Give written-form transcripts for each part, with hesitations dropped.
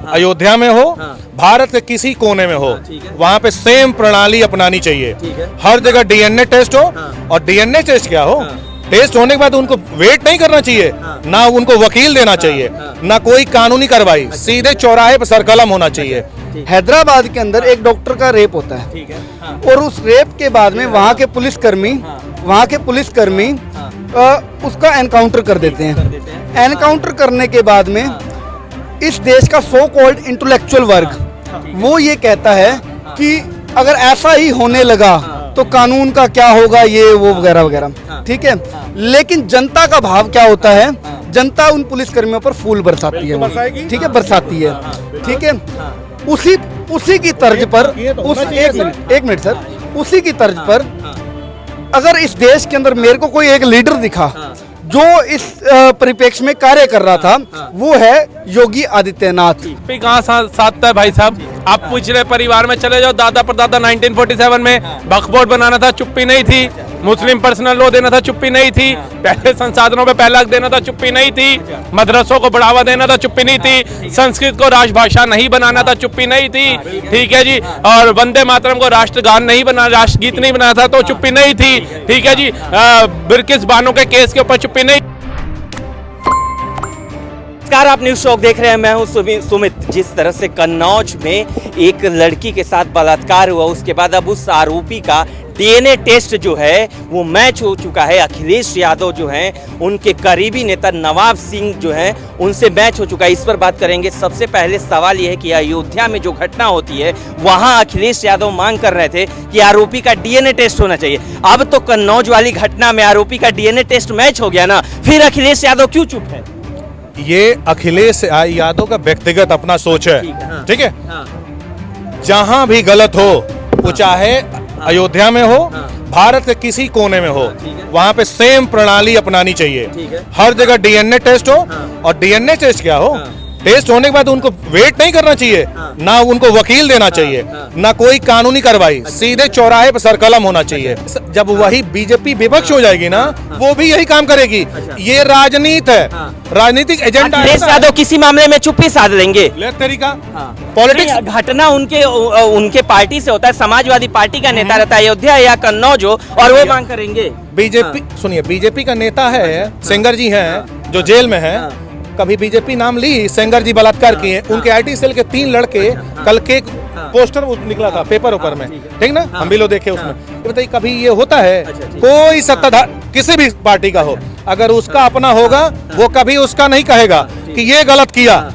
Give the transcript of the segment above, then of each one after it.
अयोध्या में हो, भारत के किसी कोने में हो, वहाँ पे सेम प्रणाली अपनानी चाहिए। हर जगह डीएनए टेस्ट हो, और डीएनए टेस्ट क्या हो, टेस्ट होने के बाद उनको वेट नहीं करना चाहिए, ना उनको वकील देना चाहिए, ना कोई कानूनी कार्रवाई, सीधे चौराहे पर सरकलम होना चाहिए। हैदराबाद के अंदर एक डॉक्टर का रेप होता है, और उस रेप के बाद में वहाँ के पुलिसकर्मी उसका एनकाउंटर कर देते हैं। एनकाउंटर करने के बाद में इस देश का सो कॉल्ड इंटेलेक्चुअल वर्ग वो ये कहता है कि अगर ऐसा ही होने लगा तो कानून का क्या होगा, ये वो वगैरह वगैरह, ठीक है। लेकिन जनता का भाव क्या होता है, जनता उन पुलिसकर्मियों पर फूल बरसाती है, ठीक है, बरसाती है, ठीक है। उसी की तर्ज पर एक मिनट सर, उसी की तर्ज पर अगर इस देश के अंदर मेरे को कोई एक लीडर दिखा जो इस परिप्रेक्ष्य में कार्य कर रहा था, वो है योगी आदित्यनाथ। कहाँ साथ था भाई साहब, आप पिछले परिवार में चले जाओ, दादा परदादा 1947 में वक्फ बोर्ड बनाना था, चुप्पी नहीं थी। मुस्लिम पर्सनल लॉ देना था, चुप्पी नहीं थी। पहले संसाधनों पे पहला हक देना था, चुप्पी नहीं थी। मदरसों को बढ़ावा देना था, चुप्पी नहीं थी। संस्कृत को राष्ट्रभाषा नहीं बनाना था, चुप्पी नहीं थी, ठीक है जी। और वंदे मातरम को राष्ट्रगान नहीं बना, राष्ट्रगीत नहीं बनाना था, तो चुप्पी नहीं थी, ठीक है जी। बिल्किस बानो के केस के ऊपर चुप्पी नहीं। नमस्कार, आप न्यूज शॉक देख रहे हैं, मैं हूं सुमित। जिस तरह से कन्नौज में एक लड़की के साथ बलात्कार हुआ, उसके बाद अब उस आरोपी का डीएनए टेस्ट जो है वो मैच हो चुका है। अखिलेश यादव जो हैं, उनके करीबी नेता नवाब सिंह जो हैं, उनसे मैच हो चुका है। इस पर बात करेंगे। सबसे पहले सवाल यह है कि अयोध्या में जो घटना होती है, वहां अखिलेश यादव मांग कर रहे थे कि आरोपी का डीएनए टेस्ट होना चाहिए। अब तो कन्नौज वाली घटना में आरोपी का डीएनए टेस्ट मैच हो गया ना, फिर अखिलेश यादव क्यों चुप है? ये अखिलेश यादव का व्यक्तिगत अपना सोच है, ठीक है। जहां भी गलत हो, वो चाहे अयोध्या में हो, भारत के किसी कोने में हो, वहां पे सेम प्रणाली अपनानी चाहिए। हर जगह डीएनए टेस्ट हो, और डीएनए टेस्ट क्या हो, टेस्ट होने के बाद उनको वेट नहीं करना चाहिए, ना उनको वकील देना चाहिए, ना कोई कानूनी कार्रवाई, सीधे चौराहे पर सरकलम होना चाहिए। जब वही बीजेपी विपक्ष हो जाएगी ना, वो भी यही काम करेगी। ये राजनीति है, राजनीतिक एजेंडा। अखिलेश यादव किसी मामले में चुप्पी साध लेंगे। तरीका पॉलिटिक्स घटना उनके पार्टी से होता है, समाजवादी पार्टी का नेता रहता है, अयोध्या या कन्नौज हो, और वो मांग करेंगे। बीजेपी सुनिए, बीजेपी का नेता है सेंगर जी हैं, जो जेल में हैं। कभी बीजेपी नाम ली, सेंगर जी बलात्कार किए, उनके आईटी सेल के 3 लड़के, कल के पोस्टर निकला था पेपर ऊपर में, ठीक ना, हम भी लोग देखे उसमें। ये बताइए, कभी ये होता है? कोई सत्ताधार किसी भी पार्टी का हो, अगर उसका अपना होगा, वो कभी उसका नहीं कहेगा कि ये गलत किया।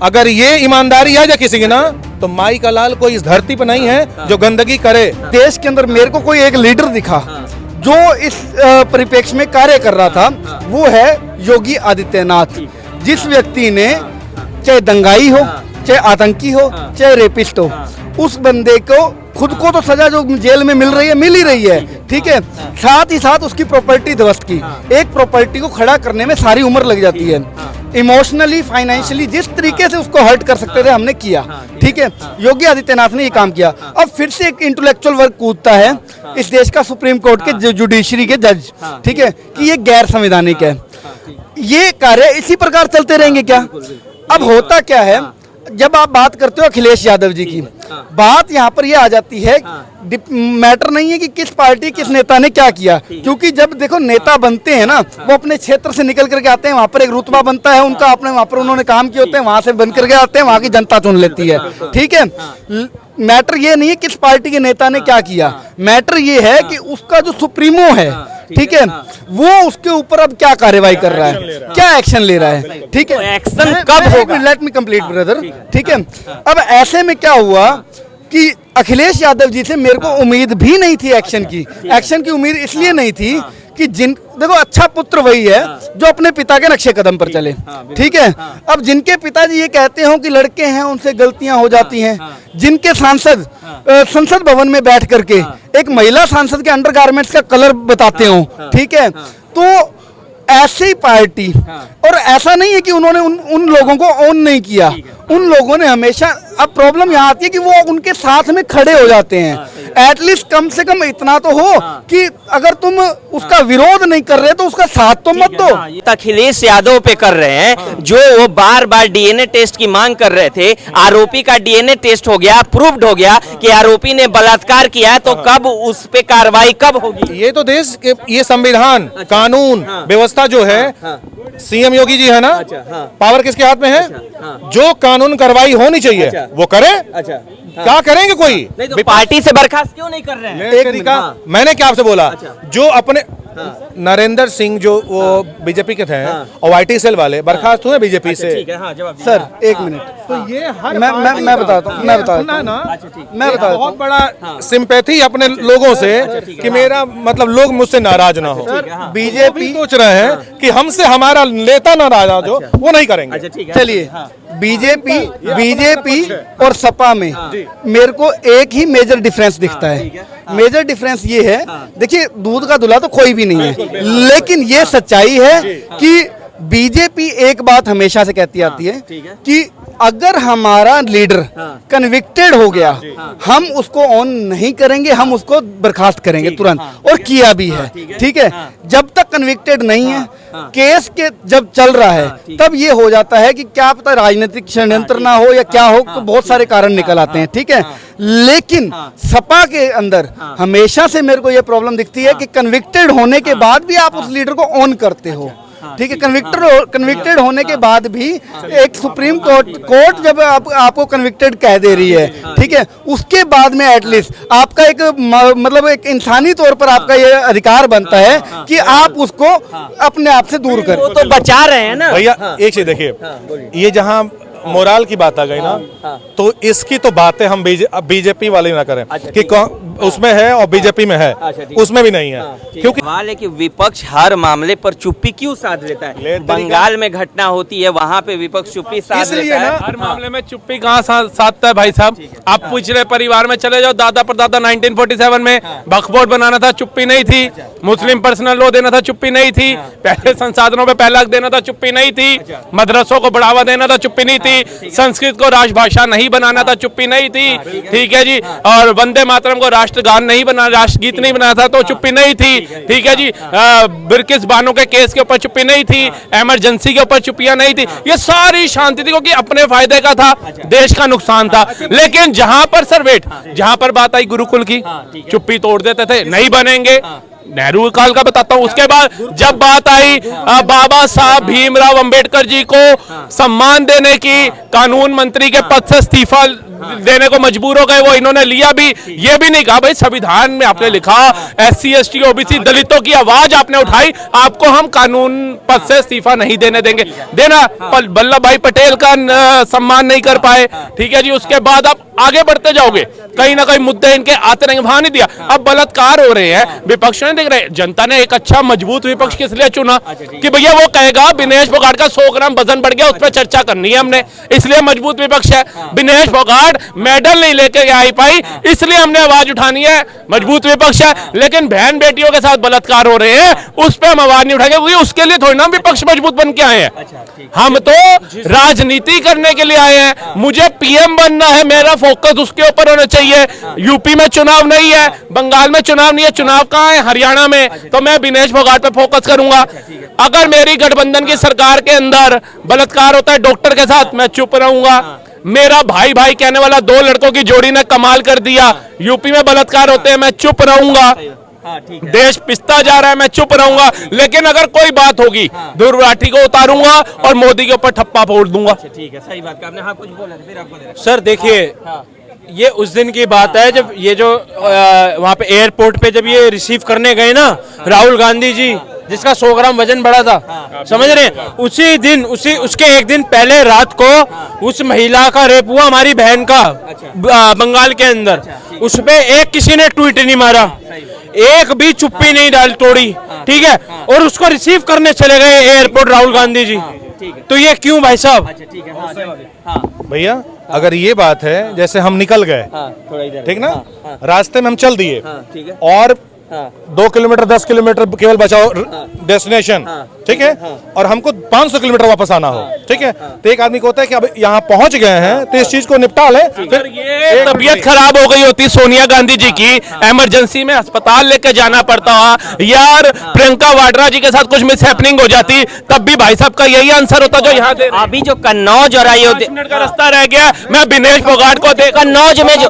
अगर ये ईमानदारी है किसी की ना, तो माई का लाल कोई इस धरती पर नहीं है जो गंदगी करे। देश के अंदर मेरे को कोई एक लीडर दिखा जो इस परिप्रेक्ष्य में कार्य कर रहा था, वो है योगी आदित्यनाथ। जिस व्यक्ति ने, चाहे दंगाई हो, चाहे आतंकी हो, चाहे रेपिस्ट हो, उस बंदे को खुद को तो सजा जो जेल में मिल ही रही है, ठीक है। साथ ही साथ उसकी प्रॉपर्टी ध्वस्त की। एक प्रॉपर्टी को खड़ा करने में सारी उम्र लग जाती है। इमोशनली, फाइनेंशियली जिस तरीके से उसको हर्ट कर सकते थे, हमने किया, ठीक है। योगी आदित्यनाथ ने ये काम किया। अब फिर से एक इंटेलेक्चुअल वर्ग कूदता है इस देश का सुप्रीम कोर्ट के जुडिशरी के जज, ठीक है, कि ये गैर संवैधानिक है। ये कार्य इसी प्रकार चलते रहेंगे क्या? अब होता क्या है, जब आप बात करते हो अखिलेश यादव जी की, बात यहाँ पर ये आ जाती है, मैटर नहीं है कि किस पार्टी, किस नेता ने क्या किया, क्योंकि जब देखो नेता बनते हैं ना, वो अपने क्षेत्र से निकल करके आते हैं, वहाँ पर एक रुतबा बनता है उनका, अपने वहाँ पर उन्होंने काम किए होते हैं, वहाँ से बन करके आते हैं, वहाँ की जनता चुन लेती है, ठीक है। मैटर ये नहीं है किस पार्टी के नेता ने क्या किया, मैटर ये है कि उसका जो सुप्रीमो है, ठीक है, वो उसके ऊपर अब क्या कार्रवाई कर रहा है, क्या एक्शन ले रहा है, ठीक है। एक्शन कब होगा? लेट मी कंप्लीट ब्रदर, ठीक है। अब ऐसे में क्या हुआ कि अखिलेश यादव जी से मेरे को उम्मीद भी नहीं थी एक्शन की उम्मीद इसलिए नहीं थी कि देखो, अच्छा पुत्र वही है जो अपने पिता के नक्शे कदम पर चले, ठीक है। अब जिनके पिताजी ये कहते हो कि लड़के हैं, उनसे गलतियां हो जाती हैं, जिनके सांसद संसद भवन में बैठ करके एक महिला सांसद के अंडरगारमेंट्स का कलर बताते हो, ठीक है, तो ऐसी पार्टी, और ऐसा नहीं है कि उन्होंने उन लोगों को ऑन नहीं किया, उन लोगों ने हमेशा, अब प्रॉब्लम यहाँ आती है कि वो उनके साथ में खड़े हो जाते हैं। एटलीस्ट कम से कम इतना तो हो कि अगर तुम उसका विरोध नहीं कर रहे तो उसका साथ तो मत दो। ये अखिलेश यादव पे कर रहे हैं, जो वो बार बार डीएनए टेस्ट की मांग कर रहे थे। आरोपी का डीएनए टेस्ट हो गया, प्रूव्ड हो गया कि आरोपी ने बलात्कार किया है, तो कब उस पे कार्रवाई कब होगी? ये तो देश ये संविधान कानून व्यवस्था जो है, सीएम योगी जी है ना, पावर किसके हाथ में है? जो कानून कार्रवाई होनी चाहिए वो करे। क्या करेंगे? कोई नहीं तो पार्टी से बर्खास्त क्यों नहीं कर रहे हैं? एक तरीका मैंने क्या आपसे बोला, जो अपने नरेंद्र सिंह जो वो बीजेपी के थे और आईटी सेल वाले बर्खास्त हुए बीजेपी से। सर एक मिनट, तो ये हर मैं बताता हूँ, मैं बताता हूँ। बहुत बड़ा सिंपैथी अपने लोगों से कि मेरा मतलब लोग मुझसे नाराज ना हो। बीजेपी सोच रहे हैं कि हमसे हमारा नेता नाराज हो, वो नहीं करेंगे। चलिए, बीजेपी और सपा में मेरे को एक ही मेजर डिफरेंस दिखता है। मेजर डिफरेंस ये है, देखिए दूध का दूल्हा तो कोई भी नहीं है, लेकिन ये सच्चाई है कि बीजेपी एक बात हमेशा से कहती आती है कि अगर हमारा लीडर कन्विक्टेड हो गया, हम उसको ऑन नहीं करेंगे, हम उसको बर्खास्त करेंगे तुरंत, और किया भी है। ठीक है, जब तक कन्विक्टेड नहीं है, केस के जब चल रहा है, तब ये हो जाता है कि क्या पता राजनीतिक षड्यंत्र ना हो या क्या हो, तो बहुत सारे कारण निकल आते हैं। ठीक है, लेकिन सपा के अंदर हमेशा से मेरे को ये प्रॉब्लम दिखती है कि कन्विक्टेड होने के बाद भी आप उस लीडर को ऑन करते हो। ठीक है, कन्विक्टेड होने के बाद भी एक सुप्रीम कोर्ट जब आपको कन्विक्टेड कह दे रही है, ठीक है, उसके बाद में एटलीस्ट आपका एक मतलब एक इंसानी तौर पर आपका ये अधिकार बनता है कि आप उसको अपने आप से दूर करें। वो तो बचा रहे हैं ना भैया। एक चीज देखिए, ये जहाँ मोराल की बात आ गई ना, तो इसकी तो बातें हम बीजेपी वाले ना करें कि उसमें है और बीजेपी में है, उसमें भी नहीं है। क्योंकि सवाल है कि विपक्ष हर मामले पर चुप्पी क्यों साध लेता है? बंगाल में घटना होती है, वहाँ पे विपक्ष चुप्पी साध लेता है। हर मामले में चुप्पी कहाँ साधता है भाई साहब? आप पिछले परिवार में चले जाओ, दादा परदादा 1947 में वक्फ बोर्ड बनाना था, चुप्पी नहीं थी। मुस्लिम पर्सनल लॉ देना था, चुप्पी नहीं थी। पहले संसाधनों पे पहला हक देना था, चुप्पी नहीं थी। मदरसों को बढ़ावा देना था, चुप्पी नहीं थी। संस्कृत को राजभाषा नहीं बनाना था, चुप्पी नहीं थी। ठीक है जी, और वंदे मातरम को राष्ट्रगान नहीं बना, राष्ट्रगीत नहीं बनाना था, तो चुप्पी नहीं थी। ठीक है जी, बिल्किस बानो के केस के ऊपर चुप्पी नहीं थी, इमरजेंसी के ऊपर चुप्पियां नहीं थी। ये सारी शांति थी क्योंकि अपने फायदे का था, देश का नुकसान था। लेकिन जहां पर सर वेट, जहां पर बात आई गुरुकुल की, चुप्पी तोड़ देते थे, नहीं बनेंगे। नेहरू काल का बताता हूं। उसके बाद जब बात आई बाबा साहब भीमराव अंबेडकर जी को सम्मान देने की, कानून मंत्री के पद से इस्तीफा देने को मजबूर हो गए, वो इन्होंने लिया भी। ये भी नहीं कहा भाई संविधान में आपने लिखा SC ST OBC दलितों की आवाज आपने उठाई, आपको हम कानून पद से इस्तीफा नहीं देने देंगे। देना वल्लभ भाई पटेल का सम्मान नहीं कर पाए। ठीक है जी, उसके बाद आप आगे बढ़ते जाओगे, कहीं ना कहीं मुद्दे इनके आते रहेंगे, वहां नहीं दिया। अब बलात्कार हो रहे हैं, विपक्ष नहीं देख रहे। जनता ने एक अच्छा मजबूत विपक्ष किस लिए चुना कि भैया वो कहेगा विनेश फोगाट का 100 ग्राम वजन बढ़ गया, उस पर चर्चा करनी है हमने, इसलिए मजबूत विपक्ष है। विनेश फोगाट मेडल नहीं लेके आई पाई, इसलिए हमने आवाज उठानी है, मजबूत विपक्ष है। लेकिन बहन बेटियों के साथ बलात्कार हो रहे हैं, उस पर हम आवाज नहीं उठाएंगे, क्योंकि उसके लिए थोड़ी ना विपक्ष मजबूत बन के आए हैं। हम तो राजनीति करने के लिए आए हैं। मुझे PM बनना है, मेरा फोकस उसके ऊपर होना चाहिए। यूपी में चुनाव नहीं है, बंगाल में चुनाव नहीं है, चुनाव कहाँ है? हरियाणा में। तो मैं विनेश फोगाट पे फोकस करूंगा। अगर मेरी गठबंधन की सरकार के अंदर बलात्कार होता है डॉक्टर के साथ, मैं चुप रहूंगा। मेरा भाई भाई कहने वाला 2 लड़कों की जोड़ी ने कमाल कर दिया, यूपी में बलात्कार होते हैं, मैं चुप रहूंगा। देश पिसता जा रहा है, मैं चुप रहूंगा। लेकिन अगर कोई बात होगी, ध्रुव राठी को उतारूंगा और मोदी के ऊपर ठप्पा फोड़ दूंगा। ठीक है, सही बात आपने। हाँ, कुछ बोला फिर आपको। सर देखिए, ये उस दिन की बात है जब ये जो वहाँ पे एयरपोर्ट पे जब ये रिसीव करने गए ना राहुल गांधी जी, जिसका 100 ग्राम वजन बढ़ा था, समझ रहे हैं? उसी दिन उसके एक दिन पहले रात को उस महिला का रेप हुआ, हमारी बहन का, बंगाल के अंदर। उस पे एक किसी ने ट्वीट नहीं मारा, एक भी चुप्पी नहीं डाल तोड़ी। ठीक है, और उसको रिसीव करने चले गए एयरपोर्ट राहुल गांधी जी। तो ये क्यों भाई साहब? भैया अगर ये बात है, जैसे हम निकल गए, ठीक ना, रास्ते में हम चल दिए और 2 किलोमीटर 10 किलोमीटर केवल बचाओ डेस्टिनेशन, ठीक है, और हमको 500 किलोमीटर वापस आना हो, ठीक है, तो एक आदमी को होता है कि अब यहाँ पहुंच गए हैं तो इस चीज को निपटा ले। फिर ये तबीयत खराब हो गई होती सोनिया गांधी जी की, इमरजेंसी में अस्पताल लेके जाना पड़ता यार, प्रियंका वाड्रा जी के साथ कुछ मिस हैपनिंग हो जाती, तब भी भाई साहब का यही आंसर होता जो यहाँ दे। अभी जो कन्नौज और अयोध्या मिनट का रास्ता रह गया, मैं दिनेश फोगाट को देख कन्नौज में जो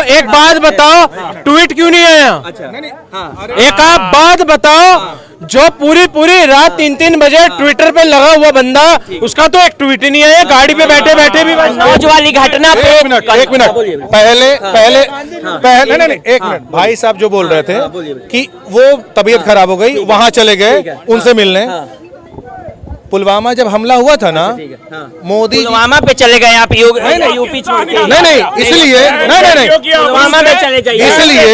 एक बात बताओ, ट्वीट क्यों नहीं आया? एक आप बात बताओ, जो पूरी रात 3-3 बजे ट्विटर पे लगा हुआ बंदा, उसका तो एक ट्वीट ही नहीं आया, गाड़ी पे बैठे बैठे भी। कन्नौज वाली घटना पे एक मिनट पहले नहीं, एक मिनट, भाई साहब जो बोल रहे थे कि वो तबीयत खराब हो गई, वहां चले गए उनसे मिलने। पुलवामा जब हमला हुआ था ना, मोदी पुलवामा पे चले गए आप, यूपी छोड़ के। नहीं इसलिए नहीं पुलवामा में चले जाइए, इसलिए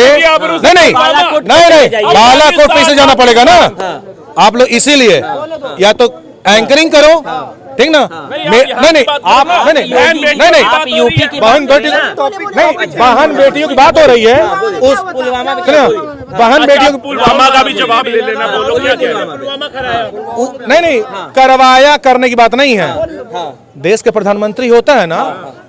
नहीं बालाकोट पे से जाना पड़ेगा ना आप लोग, इसीलिए या तो एंकरिंग करो, ठीक ना, नहीं आप नहीं आप यूपी की बहन बेटी नहीं, बहन बेटियों की बात हो रही है, उस पुलवामा में बहन बेटियों की पुलवामा का भी जवाब ले लेना, बोलो क्या कह रहे हो? नहीं करवाया करने की बात नहीं है। देश के प्रधानमंत्री होता है ना,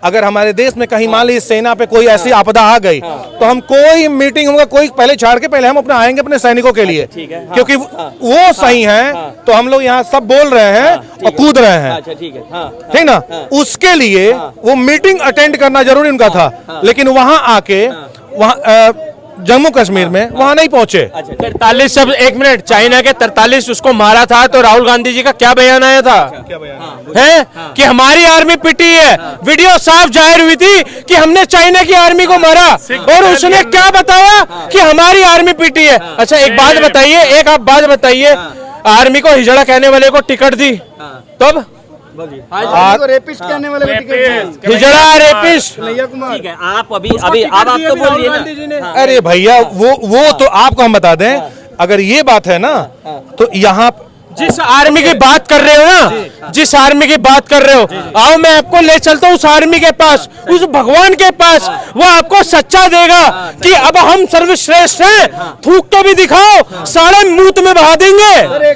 अगर हमारे देश में कहीं मान लीजिए सेना पे कोई ऐसी आपदा आ गई, तो हम कोई मीटिंग होगा, कोई पहले छाड़ के पहले हम अपना आएंगे अपने सैनिकों के लिए, क्योंकि वो सही हैं, तो हम लोग यहाँ सब बोल रहे हैं और कूद रहे हैं, ठीक ना, उसके लिए वो मीटिंग अटेंड करना जरूरी उनका था, लेकिन वहां आके वहां जम्मू कश्मीर में वहां नहीं पहुंचे। 43 सब, एक मिनट, चाइना के 43 उसको मारा था, तो राहुल गांधी जी का क्या बयान आया था? है कि हमारी आर्मी पिटी है, वीडियो साफ जाहिर हुई थी कि हमने चाइना की आर्मी को मारा, और उसने क्या बताया कि हमारी आर्मी पिटी है। अच्छा एक बात बताइए, एक आप बात बताइए, आर्मी को हिजड़ा कहने वाले को टिकट दी, तब रेपिस्ट कहने वाले को टिकट हिजड़ा रेपिस्ट। ठीक है, आप अभी अब आप तो बोलिए ना। अरे भैया वो तो आपको हम बता दें, अगर ये बात है ना, तो यहाँ जिस आर्मी की बात कर रहे हो ना, जिस आर्मी की बात कर रहे हो, आओ मैं आपको ले चलता हूँ उस आर्मी के पास, उस भगवान के पास, वो आपको सच्चा देगा कि अब हम सर्वश्रेष्ठ हैं, थूक के भी दिखाओ, सारे मुंह में बहा देंगे।